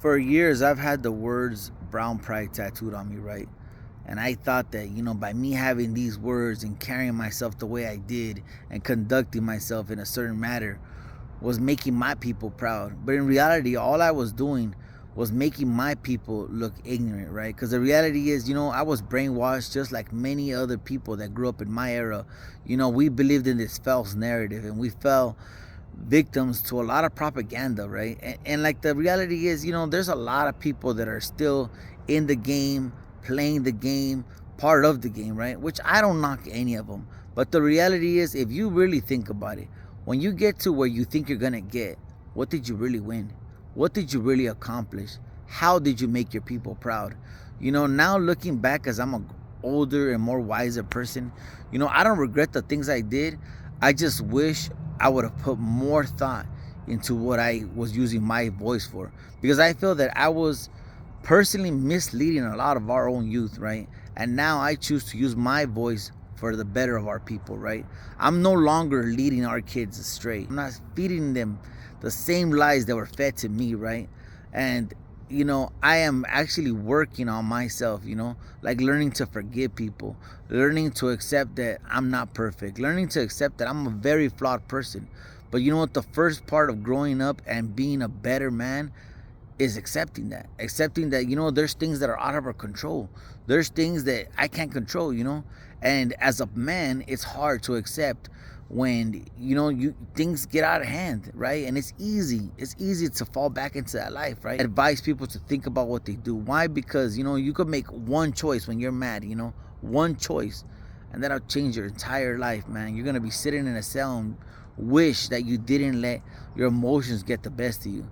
For years, I've had the words brown pride tattooed on me, right? And I thought that, by me having these words and carrying myself the way I did and conducting myself in a certain manner was making my people proud. But in reality, all I was doing was making my people look ignorant, right? Because the reality is, I was brainwashed just like many other people that grew up in my era. We believed in this false narrative and we fell victims to a lot of propaganda, right? And like the reality is, there's a lot of people that are still in the game, playing the game, part of the game, right? Which I don't knock any of them. But the reality is, if you really think about it, when you get to where you think you're gonna get, what did you really win? What did you really accomplish? How did you make your people proud? Now looking back as I'm a older and more wiser person, I don't regret the things I did. I just wish I would have put more thought into what I was using my voice for, because I feel that I was personally misleading a lot of our own youth, right? And now I choose to use my voice for the better of our people, right? I'm no longer leading our kids astray. I'm not feeding them the same lies that were fed to me, right? And I am actually working on myself, like learning to forgive people, learning to accept that I'm not perfect, learning to accept that I'm a very flawed person. But you know what? The first part of growing up and being a better man is accepting that there's things that are out of our control, there's things that I can't control, and as a man it's hard to accept when you things get out of hand, right? And it's easy to fall back into that life, right? I advise people to think about what they do. Why? Because you could make one choice when you're mad, one choice, and that'll change your entire life, man. You're gonna be sitting in a cell and wish that you didn't let your emotions get the best of you.